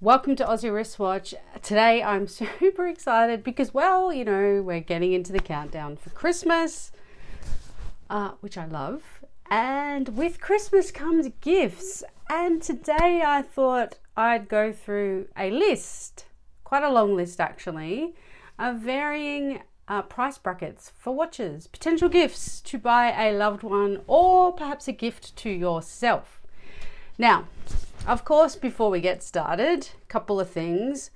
Welcome to Aussie Wristwatch. Today I'm super excited because, well, you know, we're getting into the countdown for Christmas, which I love. And with Christmas comes gifts. And today I thought I'd go through a list, quite a long list actually, of varying price brackets for watches, potential gifts to buy a loved one or perhaps a gift to yourself. Now, of course, before we get started, a couple of things.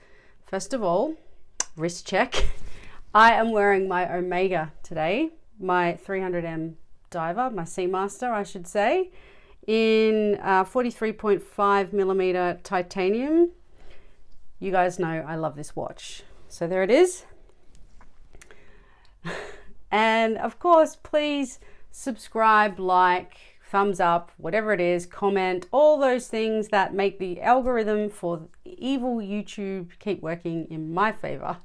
First of all, wrist check. I am wearing my Omega today, my 300M diver, my Seamaster, I should say, in 43.5 millimeter titanium. You guys know I love this watch. So there it is. And of course, please subscribe, like, thumbs up, whatever it is, comment, all those things that make the algorithm for evil YouTube keep working in my favor.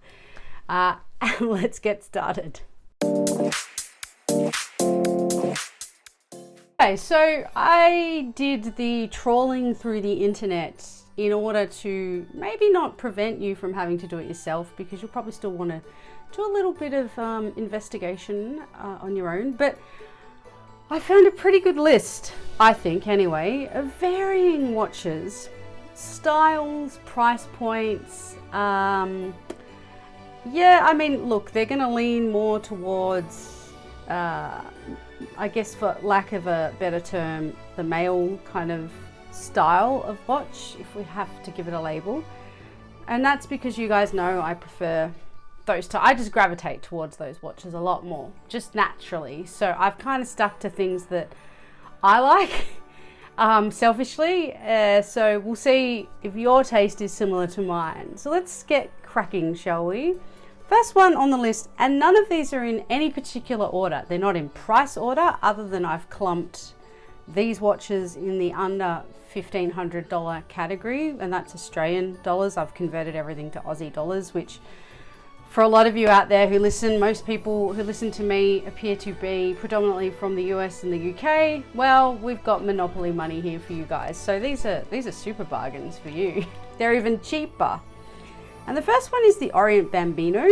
And let's get started. Okay, so I did the trawling through the internet in order to maybe not prevent you from having to do it yourself, because you'll probably still want to do a little bit of investigation on your own, but I found a pretty good list, I think anyway, of varying watches, styles, price points. Yeah, I mean, look, they're going to lean more towards, I guess for lack of a better term, the male kind of style of watch, if we have to give it a label. And that's because you guys know I prefer those two. I just gravitate towards those watches a lot more, just naturally. So I've kind of stuck to things that I like, selfishly. So we'll see if your taste is similar to mine. So let's get cracking, shall we? First one on the list, and none of these are in any particular order. They're not in price order, other than I've clumped these watches in the under $1,500 category, and that's Australian dollars. I've converted everything to Aussie dollars, which for a lot of you out there who listen, most people who listen to me appear to be predominantly from the US and the UK. Well, we've got monopoly money here for you guys. So these are super bargains for you. They're even cheaper. And the first one is the Orient Bambino,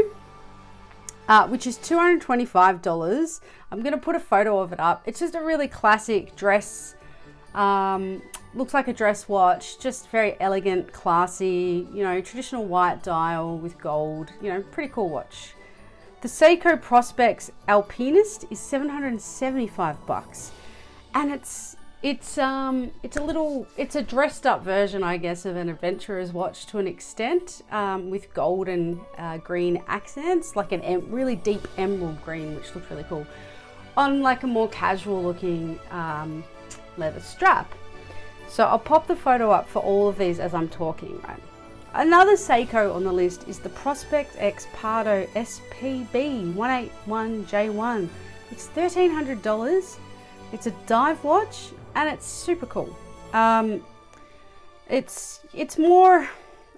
which is $225. I'm going to put a photo of it up. It's just a really classic dress. Looks like a dress watch, just very elegant, classy, you know, traditional white dial with gold, you know, pretty cool watch. The Seiko Prospex Alpinist is $775, and it's a dressed up version, I guess, of an adventurer's watch to an extent, with gold and green accents, like a really deep emerald green, which looks really cool, on like a more casual looking leather strap. So I'll pop the photo up for all of these as I'm talking, right? Another Seiko on the list is the Prospex X Pardo SPB 181J1. It's $1,300. It's a dive watch and it's super cool.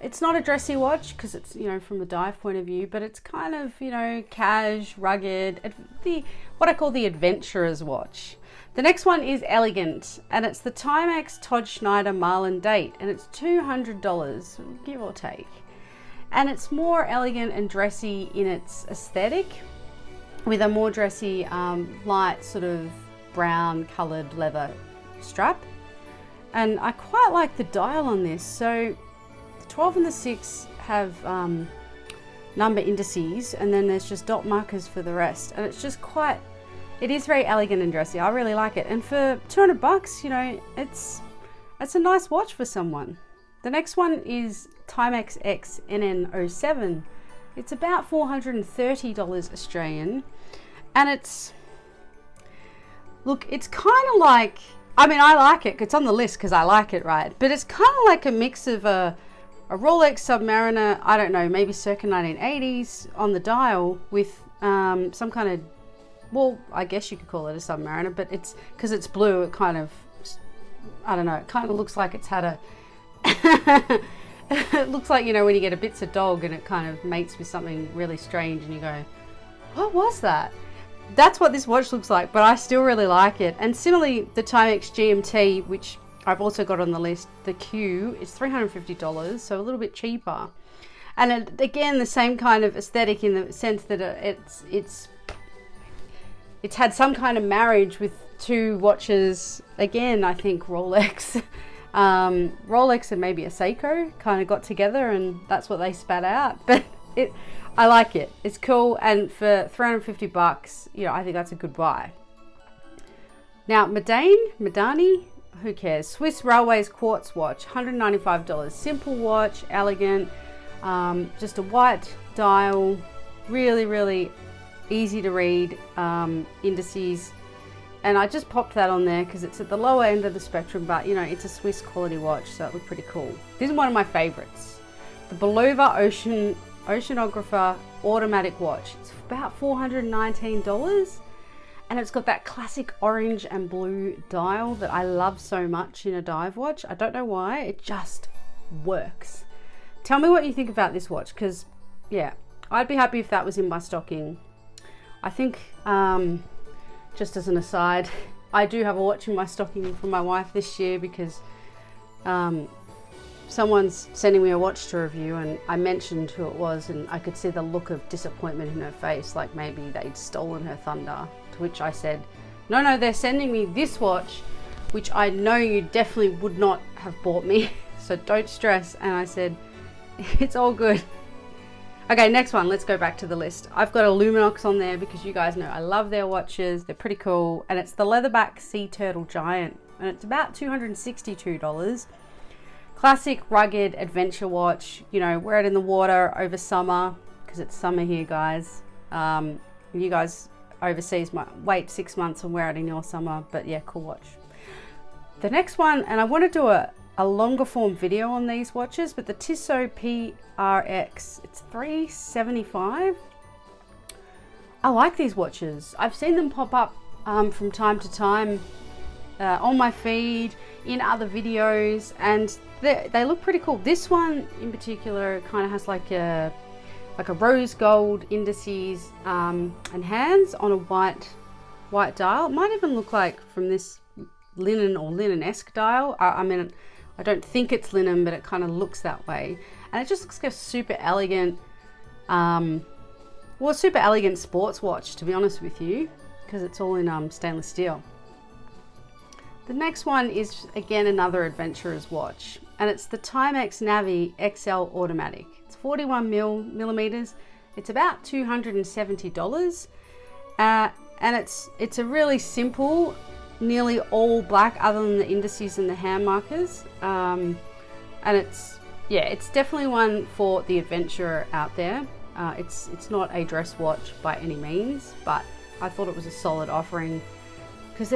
It's not a dressy watch because it's, you know, from the dive point of view, but it's kind of, you know, cash, rugged, what I call the adventurer's watch. The next one is elegant, and it's the Timex Todd Schneider Marlin Date, and it's $200, give or take. And it's more elegant and dressy in its aesthetic, with a more dressy, light sort of brown coloured leather strap. And I quite like the dial on this. So the 12 and the 6 have number indices, and then there's just dot markers for the rest. And it's just it is very elegant and dressy. I really like it. And for $200, you know, it's a nice watch for someone. The next one is Timex X NN07. It's about $430 Australian. And it's kind of like, I mean, I like it. It's on the list because I like it, right? But it's kind of like a mix of a Rolex Submariner, I don't know, maybe circa 1980s on the dial with some kind of, well, I guess you could call it a Submariner, but it's, because it's blue, it kind of, I don't know, it kind of looks like it's had a, it looks like, you know, when you get a Bits of dog and it kind of mates with something really strange and you go, what was that? That's what this watch looks like, but I still really like it. And similarly, the Timex GMT, which I've also got on the list the Q. It's $350, so a little bit cheaper. And again, the same kind of aesthetic in the sense that it's had some kind of marriage with two watches. Again, I think Rolex, Rolex and maybe a Seiko kind of got together, and that's what they spat out. But I like it. It's cool, and for $350, you know, I think that's a good buy. Now, Madani, who cares? Swiss Railways quartz watch, $195. Simple watch, elegant. Just a white dial, really, really easy to read, indices, and I just popped that on there because it's at the lower end of the spectrum, but you know, it's a Swiss quality watch, so it looked pretty cool. This is one of my favorites, the Bulova Oceanographer automatic watch. It's about $419, and it's got that classic orange and blue dial that I love so much in a dive watch. I don't know why, it just works. Tell me what you think about this watch, because yeah, I'd be happy if that was in my stocking. I think, just as an aside, I do have a watch in my stocking for my wife this year because someone's sending me a watch to review, and I mentioned who it was, and I could see the look of disappointment in her face, like maybe they'd stolen her thunder, to which I said, no, they're sending me this watch, which I know you definitely would not have bought me, so don't stress. And I said, it's all good. Okay, next one, let's go back to the list. I've got a Luminox on there because you guys know I love their watches. They're pretty cool. And it's the Leatherback Sea Turtle Giant. And it's about $262. Classic, rugged adventure watch. You know, wear it in the water over summer because it's summer here, guys. You guys overseas might wait 6 months and wear it in your summer. But yeah, cool watch. The next one, and I want to do a longer form video on these watches, but the Tissot PRX, it's $375. I like these watches. I've seen them pop up from time to time on my feed, in other videos, and they look pretty cool. This one in particular kind of has like a rose gold indices and hands on a white dial. It might even look like from this linen or linen-esque dial. I mean, I don't think it's linen, but it kind of looks that way. And it just looks like a super elegant, super elegant sports watch, to be honest with you, because it's all in stainless steel. The next one is, again, another adventurer's watch, and it's the Timex Navi XL Automatic. It's 41 millimeters. It's about $270. And it's a really simple, nearly all black other than the indices and the hand markers, and it's definitely one for the adventurer out there. It's not a dress watch by any means, but I thought it was a solid offering because,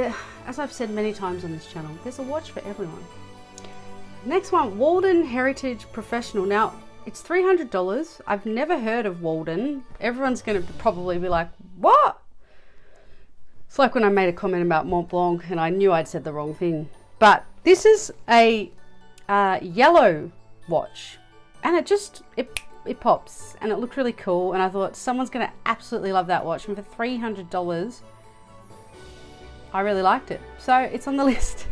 as I've said many times on this channel, there's a watch for everyone. Next one, Walden Heritage Professional. Now it's $300. I've never heard of Walden. Everyone's going to probably be like, what? It's like when I made a comment about Mont Blanc and I knew I'd said the wrong thing. But this is a yellow watch, and it pops and it looked really cool, and I thought someone's going to absolutely love that watch, and for $300 I really liked it, so it's on the list.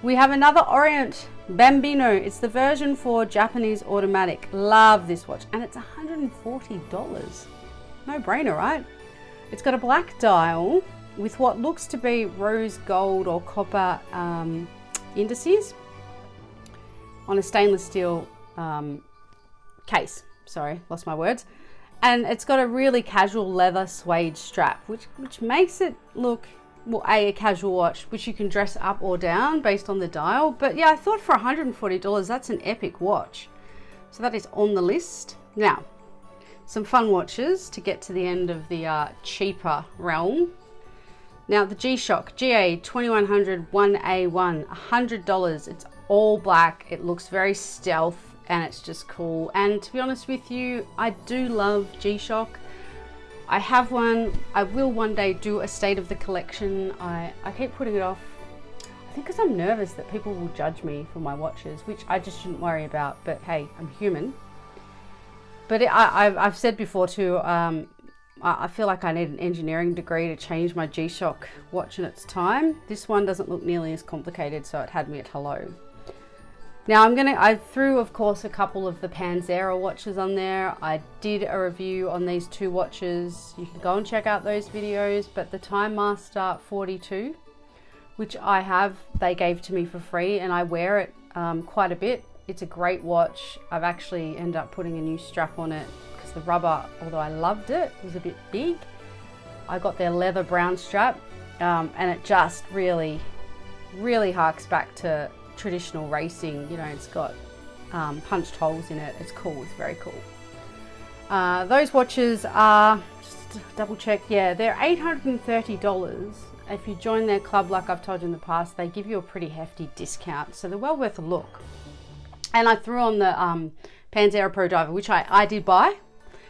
We have another Orient Bambino. It's the version for Japanese automatic. Love this watch, and it's $140. No brainer, right? It's got a black dial with what looks to be rose gold or copper indices on a stainless steel case. Sorry, lost my words. And it's got a really casual leather suede strap, which makes it look, well, a casual watch, which you can dress up or down based on the dial. But yeah, I thought for $140, that's an epic watch. So that is on the list. Now, some fun watches to get to the end of the cheaper realm. Now the G-Shock GA2100 1A1, $100. It's all black. It looks very stealth and it's just cool. And to be honest with you, I do love G-Shock. I have one. I will one day do a state of the collection. I keep putting it off. I think because I'm nervous that people will judge me for my watches, which I just shouldn't worry about. But hey, I'm human. But I've said before too, I feel like I need an engineering degree to change my G-Shock watch in its time. This one doesn't look nearly as complicated, so it had me at hello. Now I threw, of course, a couple of the Panzera watches on there. I did a review on these two watches. You can go and check out those videos, but the Time Master 42, which I have, they gave to me for free, and I wear it quite a bit. It's a great watch. I've actually ended up putting a new strap on it because the rubber, although I loved it, was a bit big. I got their leather brown strap, and it just really, really harks back to traditional racing. You know, it's got punched holes in it. It's cool. It's very cool. Those watches are, just double check, yeah, they're $830. If you join their club, like I've told you in the past, they give you a pretty hefty discount, so they're well worth a look. And I threw on the Panzera Pro Diver, which I did buy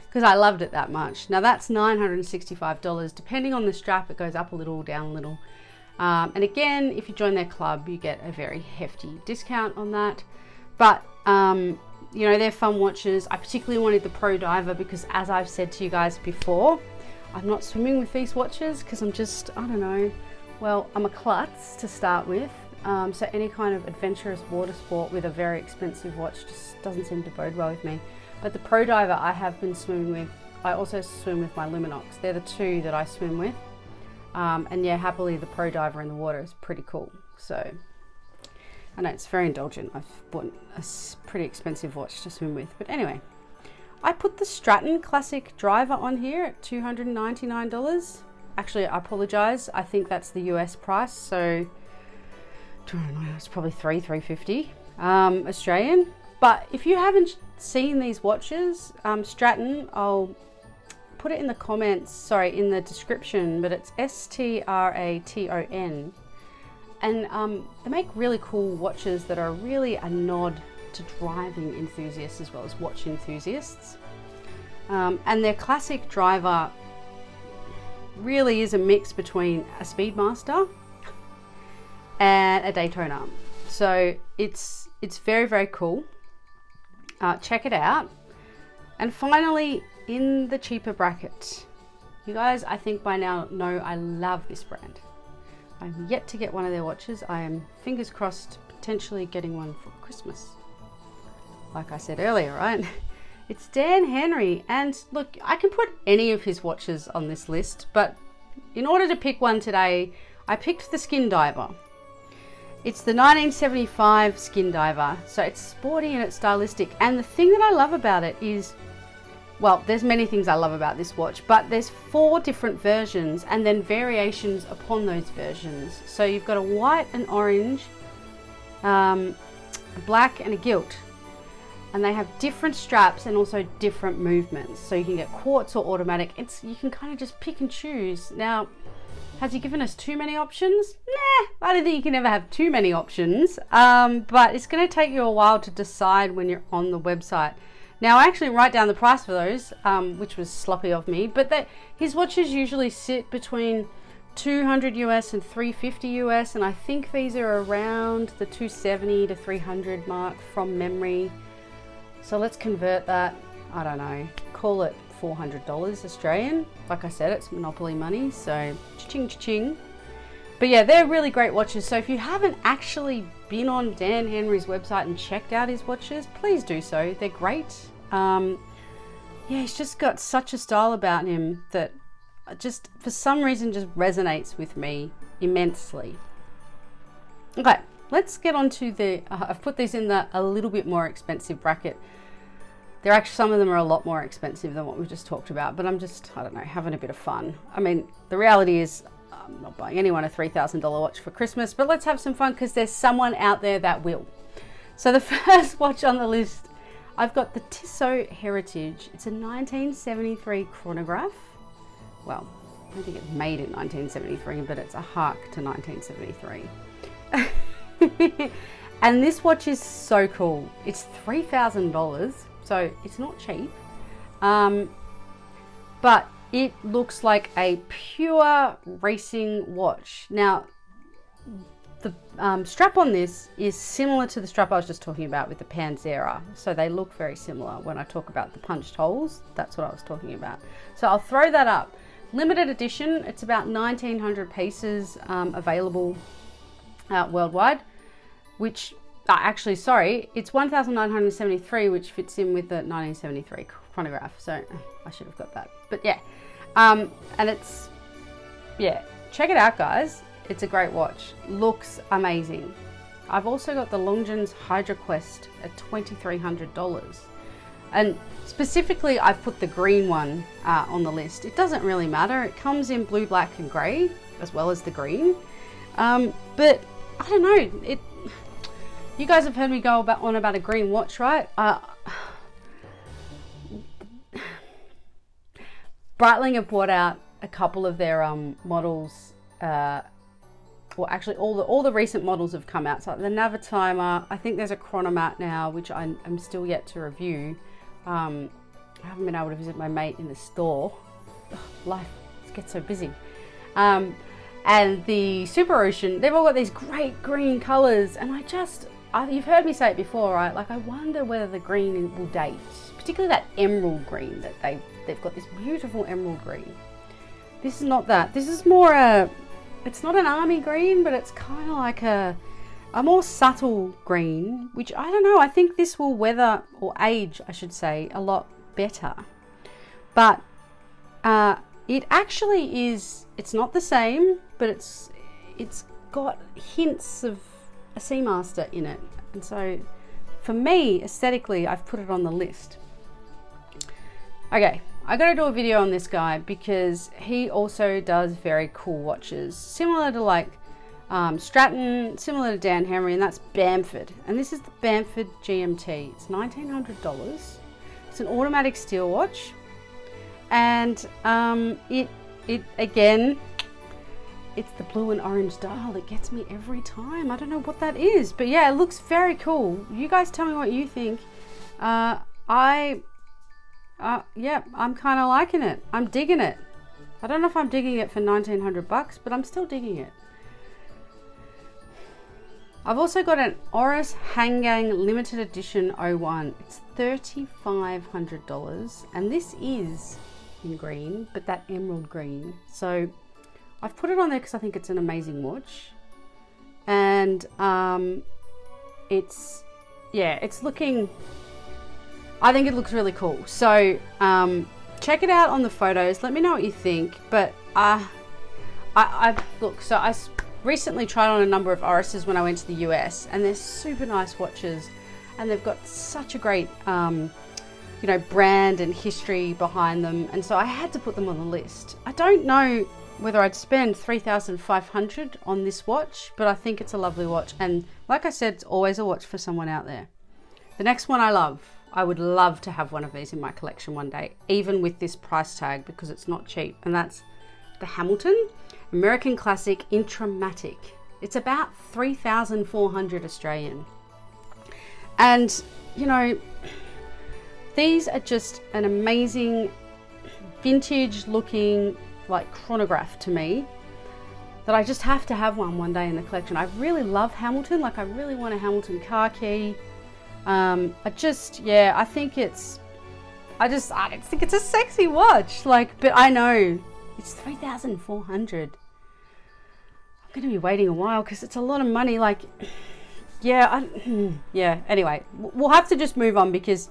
because I loved it that much. Now that's $965. Depending on the strap, it goes up a little, down a little. And again, if you join their club, you get a very hefty discount on that. But, you know, they're fun watches. I particularly wanted the Pro Diver because, as I've said to you guys before, I'm not swimming with these watches because I'm just, I don't know, well, I'm a klutz to start with. So any kind of adventurous water sport with a very expensive watch just doesn't seem to bode well with me. But the Pro Diver I have been swimming with. I also swim with my Luminox. They're the two that I swim with. And yeah, happily the Pro Diver in the water is pretty cool. So I know it's very indulgent. I've bought a pretty expensive watch to swim with. But anyway, I put the Stratton Classic Driver on here at $299. Actually, I apologize. I think that's the US price. So it's probably $350 Australian. But if you haven't seen these watches, Stratton, I'll put it in the comments, sorry, in the description, but it's STRATON. And they make really cool watches that are really a nod to driving enthusiasts as well as watch enthusiasts. And their Classic Driver really is a mix between a Speedmaster and a Daytona. So it's very, very cool. Check it out. And finally, in the cheaper bracket, you guys, I think by now know I love this brand. I'm yet to get one of their watches. I am, fingers crossed, potentially getting one for Christmas. Like I said earlier, right? It's Dan Henry, and look, I can put any of his watches on this list, but in order to pick one today, I picked the Skin Diver. It's the 1975 Skin Diver, so it's sporty and it's stylistic. And the thing that I love about it is, well, there's many things I love about this watch, but there's 4 different versions and then variations upon those versions. So you've got a white and orange, a black and a gilt. And they have different straps and also different movements. So you can get quartz or automatic. You can kind of just pick and choose. Now, has he given us too many options? Nah, I don't think you can ever have too many options. But it's going to take you a while to decide when you're on the website. Now, I actually write down the price for those, which was sloppy of me. But his watches usually sit between $200 US and $350 US. And I think these are around the $270 to $300 mark from memory. So let's convert that, I don't know, call it $400 Australian. Like I said, it's monopoly money, so cha-ching, cha-ching. But yeah, they're really great watches. So if you haven't actually been on Dan Henry's website and checked out his watches, please do so. They're great. Yeah, he's just got such a style about him that just, for some reason, just resonates with me immensely. Okay, let's get on to the, I've put these in the a little bit more expensive bracket. They're actually, some of them are a lot more expensive than what we just talked about, but I'm just, I don't know, having a bit of fun. I mean, the reality is I'm not buying anyone a $3,000 watch for Christmas, but let's have some fun because there's someone out there that will. So the first watch on the list, I've got the Tissot Heritage. It's a 1973 chronograph. Well, I don't think it's made in 1973, but it's a hark to 1973. And this watch is so cool. It's $3,000, so it's not cheap. But it looks like a pure racing watch. Now, strap on this is similar to the strap I was just talking about with the Panzera. So they look very similar. When I talk about the punched holes, that's what I was talking about. So I'll throw that up. Limited edition, it's about 1,900 pieces available worldwide, which, actually, sorry, it's 1,973, which fits in with the 1973 chronograph. So I should have got that. But yeah, and it's, yeah, check it out, guys. It's a great watch. Looks amazing. I've also got the Longines Hydroquest at $2,300. And specifically, I've put the green one on the list. It doesn't really matter. It comes in blue, black, and grey, as well as the green. But I don't know. You guys have heard me go on about a green watch, right? Breitling have brought out a couple of their models. Well, actually, all the recent models have come out. So the Navitimer, I think there's a Chronomat now, which I'm still yet to review. I haven't been able to visit my mate in the store. Ugh, life gets so busy. And the Super Ocean, they've all got these great green colours, and you've heard me say it before, right? Like, I wonder whether the green will date, particularly that emerald green that they've got this beautiful emerald green. This is not that. This is more it's not an army green, but it's kind of like a more subtle green, which I don't know. I think this will weather, or age, I should say, a lot better. But it actually is, it's not the same, but it's got hints of a Seamaster in it. And so for me, aesthetically, I've put it on the list. Okay, I got to do a video on this guy because he also does very cool watches, similar to like Stratton, similar to Dan Henry, and that's Bamford. And this is the Bamford GMT. It's $1,900. It's an automatic steel watch, and it again, it's the blue and orange dial that gets me every time. I don't know what that is, but yeah, it looks very cool. You guys tell me what you think. Yeah, I'm kind of liking it. I'm digging it. I don't know if I'm digging it for 1,900 bucks, but I'm still digging it. I've also got an Oris Hanggang limited edition 01. It's $3,500, and this is in green, but that emerald green. So I've put it on there because I think it's an amazing watch, and it's looking. I think it looks really cool. So check it out on the photos. Let me know what you think. But I recently tried on a number of Orises when I went to the US, and they're super nice watches, and they've got such a great brand and history behind them, and so I had to put them on the list. I don't know whether I'd spend $3,500 on this watch, but I think it's a lovely watch, and like I said, it's always a watch for someone out there. The next one I would love to have one of these in my collection one day, even with this price tag, because it's not cheap, and that's the Hamilton American Classic Intramatic. It's about 3,400 Australian. And, these are just an amazing vintage looking like chronograph to me, that I just have to have one day in the collection. I really love Hamilton. Like, I really want a Hamilton car key. I think it's a sexy watch. But I know it's 3,400. I'm going to be waiting a while because it's a lot of money. Anyway, we'll have to just move on because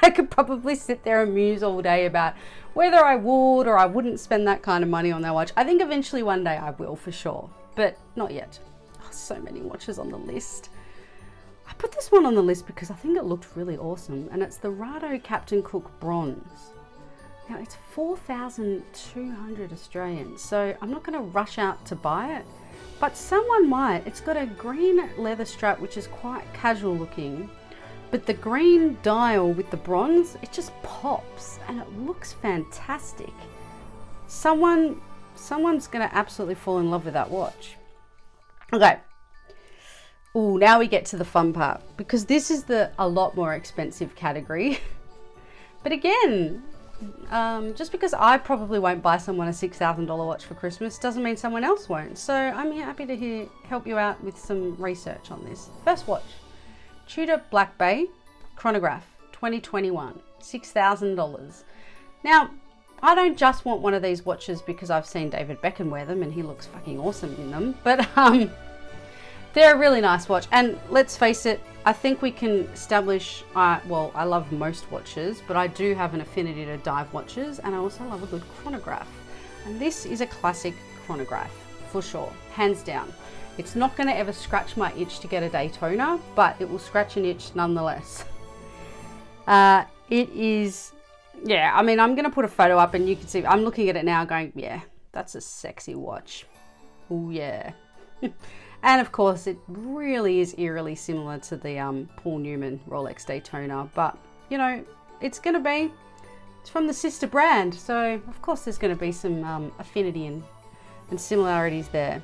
I could probably sit there and muse all day about whether I would or I wouldn't spend that kind of money on that watch. I think eventually one day I will, for sure, but not yet. Oh, so many watches on the list. I put this one on the list because I think it looked really awesome, and it's the Rado Captain Cook Bronze. Now, it's 4,200 Australian, so I'm not going to rush out to buy it, but someone might. It's got a green leather strap, which is quite casual looking, but the green dial with the bronze, it just pops, and it looks fantastic. Someone's going to absolutely fall in love with that watch. Okay. Oh, now we get to the fun part, because this is a lot more expensive category. But again, Just because I probably won't buy someone a $6,000 watch for Christmas doesn't mean someone else won't. So I'm happy to help you out with some research on this. First watch, Tudor Black Bay chronograph 2021, $6,000. Now, I don't just want one of these watches because I've seen David Beckham wear them and he looks fucking awesome in them, but they're a really nice watch. And let's face it, I think we can establish, well, I love most watches, but I do have an affinity to dive watches, and I also love a good chronograph. And this is a classic chronograph, for sure, hands down. It's not going to ever scratch my itch to get a Daytona, but it will scratch an itch nonetheless. It is, yeah, I mean, I'm going to put a photo up and you can see, I'm looking at it now going, yeah, that's a sexy watch. Oh yeah. And of course, it really is eerily similar to the Paul Newman Rolex Daytona, but you know, it's from the sister brand, so of course there's going to be some affinity and similarities there.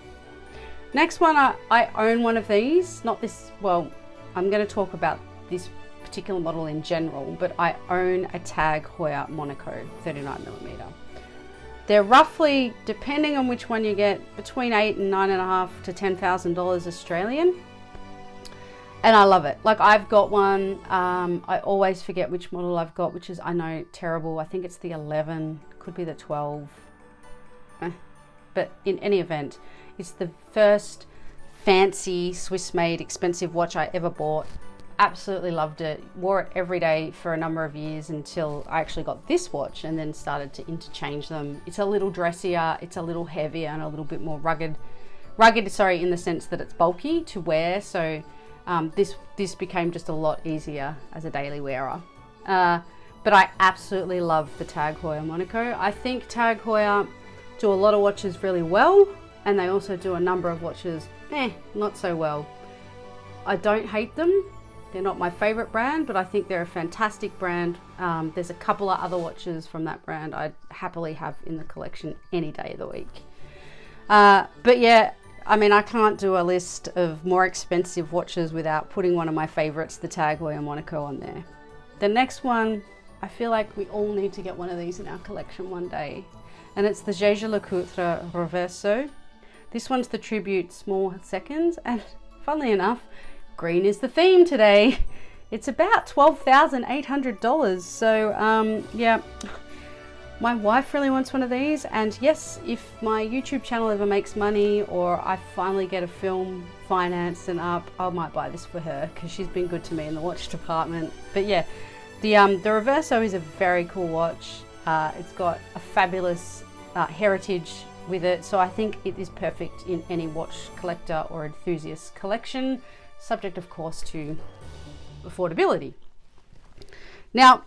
Next one, I own one of these, not this, well, I'm going to talk about this particular model in general, but I own a Tag Heuer Monaco 39mm. They're roughly, depending on which one you get, between $8,500 and $9,500 to $10,000 Australian. And I love it. Like, I've got one, I always forget which model I've got, which is, I know, terrible. I think it's the 11, could be the 12. But in any event, it's the first fancy Swiss-made expensive watch I ever bought. Absolutely loved it. Wore it every day for a number of years until I actually got this watch and then started to interchange them. It's a little dressier, it's a little heavier and a little bit more rugged, in the sense that it's bulky to wear. So this became just a lot easier as a daily wearer. But I absolutely love the Tag Heuer Monaco. I think Tag Heuer do a lot of watches really well, and they also do a number of watches, not so well. I don't hate them. They're not my favorite brand, but I think they're a fantastic brand. There's a couple of other watches from that brand I'd happily have in the collection any day of the week. But yeah, I mean, I can't do a list of more expensive watches without putting one of my favorites, the Tag Heuer Monaco, on there. The next one, I feel like we all need to get one of these in our collection one day. And it's the Jaeger-LeCoultre Reverso. This one's the Tribute Small Seconds, and funnily enough, green is the theme today. It's about $12,800. So yeah, my wife really wants one of these, and yes, if my YouTube channel ever makes money or I finally get a film financed and up, I might buy this for her because she's been good to me in the watch department. But yeah, the Reverso is a very cool watch. It's got a fabulous heritage with it, so I think it is perfect in any watch collector or enthusiast collection, subject of course to affordability. Now,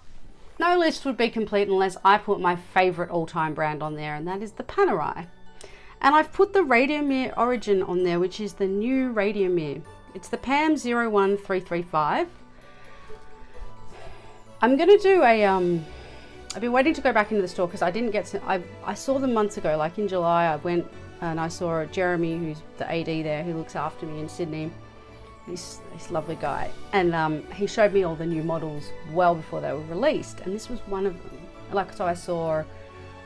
no list would be complete unless I put my favorite all-time brand on there, and that is the Panerai. And I've put the Radiomir Origin on there, which is the new Radiomir. It's the PAM 01335. I'm gonna do a I've been waiting to go back into the store because I didn't get to, I saw them months ago, like in July. I went and I saw Jeremy, who's the AD there, who looks after me in Sydney. This lovely guy, and he showed me all the new models well before they were released, and this was one of them. Like, so I saw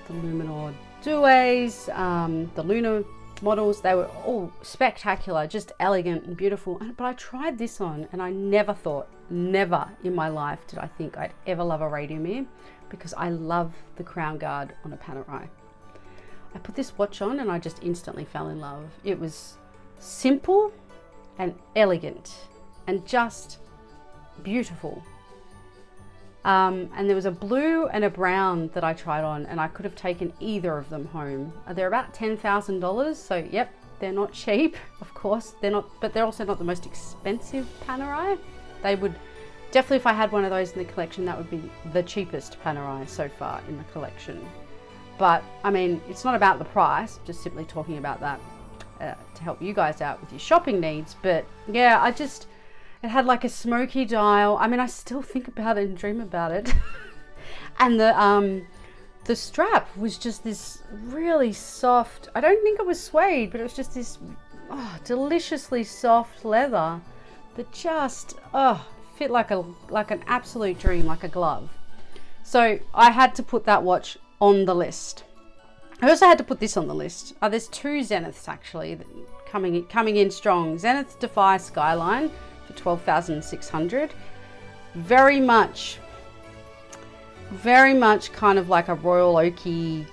the Luminor Duets, the Luna models. They were all spectacular, just elegant and beautiful. But I tried this on, and I never thought, never in my life did I think I'd ever love a Radiomir, because I love the crown guard on a Panerai. I put this watch on and I just instantly fell in love. It was simple and elegant and just beautiful. And there was a blue and a brown that I tried on, and I could have taken either of them home. They're about $10,000, so yep, they're not cheap, of course. They're not, but they're also not the most expensive Panerai. They would definitely, if I had one of those in the collection, that would be the cheapest Panerai so far in the collection. But I mean, it's not about the price, just simply talking about that to help you guys out with your shopping needs. But yeah, it had like a smoky dial. I mean, I still think about it and dream about it. And the strap was just this really soft, I don't think it was suede, but it was just this deliciously soft leather that just fit like an absolute dream, like a glove. So I had to put that watch on the list. I also had to put this on the list. There's two Zeniths actually coming in strong. Zenith Defy Skyline for 12,600. Very much kind of like a Royal Oaky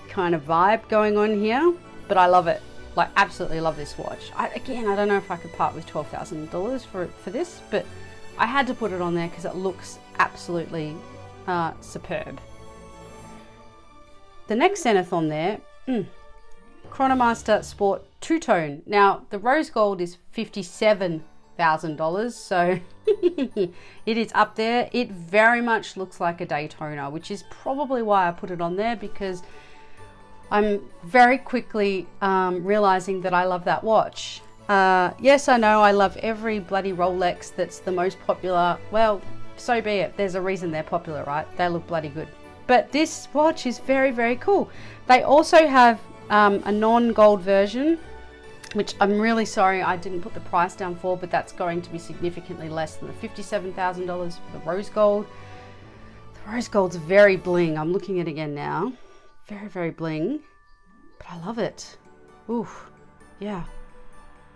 kind of vibe going on here, but I love it. Like, absolutely love this watch. I don't know if I could part with $12,000 for this, but I had to put it on there because it looks absolutely superb. The next Zenith on there, Chronomaster Sport Two-Tone. Now, the rose gold is $57,000, so it is up there. It very much looks like a Daytona, which is probably why I put it on there, because I'm very quickly realizing that I love that watch. Yes, I know I love every bloody Rolex that's the most popular. Well, so be it. There's a reason they're popular, right? They look bloody good. But this watch is very, very cool. They also have a non-gold version, which I'm really sorry I didn't put the price down for, but that's going to be significantly less than the $57,000 for the rose gold. The rose gold's very bling. I'm looking at it again now. Very, very bling, but I love it. Ooh, yeah.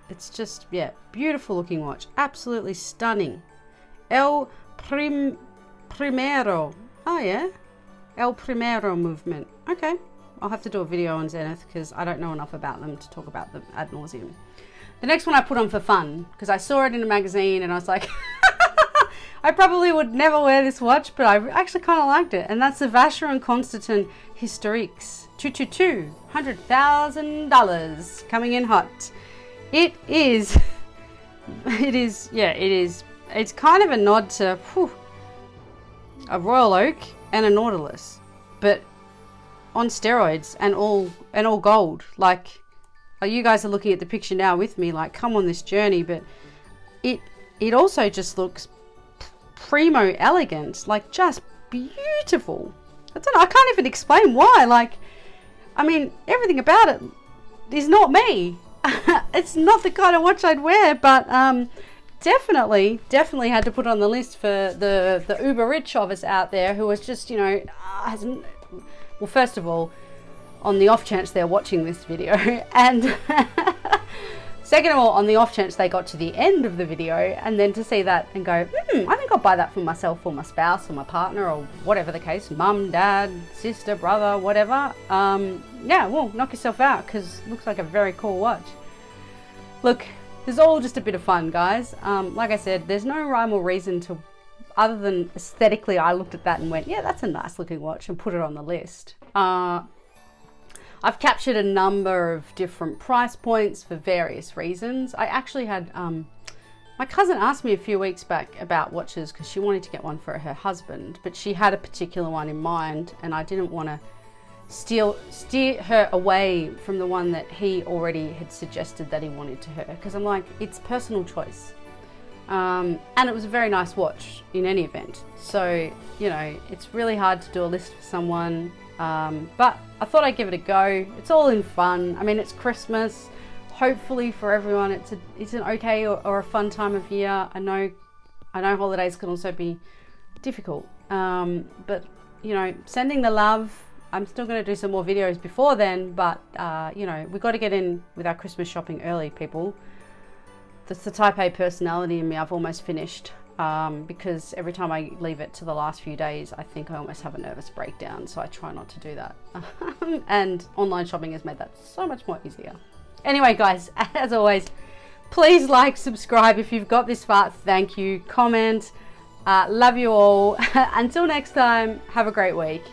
It's just, yeah, beautiful looking watch. Absolutely stunning. El Primero. Oh, yeah. El Primero movement. Okay. I'll have to do a video on Zenith because I don't know enough about them to talk about them ad nauseum. The next one I put on for fun because I saw it in a magazine and I was like, I probably would never wear this watch, but I actually kind of liked it. And that's the Vacheron Constantin Historiques 222, $100,000, coming in hot. It is, it's kind of a nod to a Royal Oak and a Nautilus, but on steroids and all gold. Like, you guys are looking at the picture now with me, like, come on this journey, but it also just looks primo elegant, like just beautiful. I don't know, I can't even explain why. Like, I mean, everything about it is not me. It's not the kind of watch I'd wear, but definitely had to put on the list for the uber rich of us out there who was just, you know, well, first of all, on the off chance they're watching this video, and second of all, on the off chance they got to the end of the video and then to see that and go, I think I'll buy that for myself or my spouse or my partner or whatever the case, mum, dad, sister, brother, whatever. Yeah, well, knock yourself out because it looks like a very cool watch. Look, this is all just a bit of fun, guys. Like I said, there's no rhyme or reason to, other than aesthetically, I looked at that and went, yeah, that's a nice looking watch, and put it on the list. I've captured a number of different price points for various reasons. I actually had, my cousin asked me a few weeks back about watches because she wanted to get one for her husband, but she had a particular one in mind and I didn't want to steer her away from the one that he already had suggested that he wanted to her, because I'm like, it's personal choice. And it was a very nice watch in any event. So, you know, it's really hard to do a list for someone. But I thought I'd give it a go. It's all in fun. I mean, it's Christmas. Hopefully for everyone, it's an okay or a fun time of year. I know holidays can also be difficult. But you know, sending the love. I'm still going to do some more videos before then, but you know, we've got to get in with our Christmas shopping early, people. That's the Type A personality in me. I've almost finished. Because every time I leave it to the last few days, I think I almost have a nervous breakdown, so I try not to do that. And online shopping has made that so much more easier. Anyway, guys, as always, please like, subscribe if you've got this far. Thank you. Comment. Love you all. Until next time, have a great week.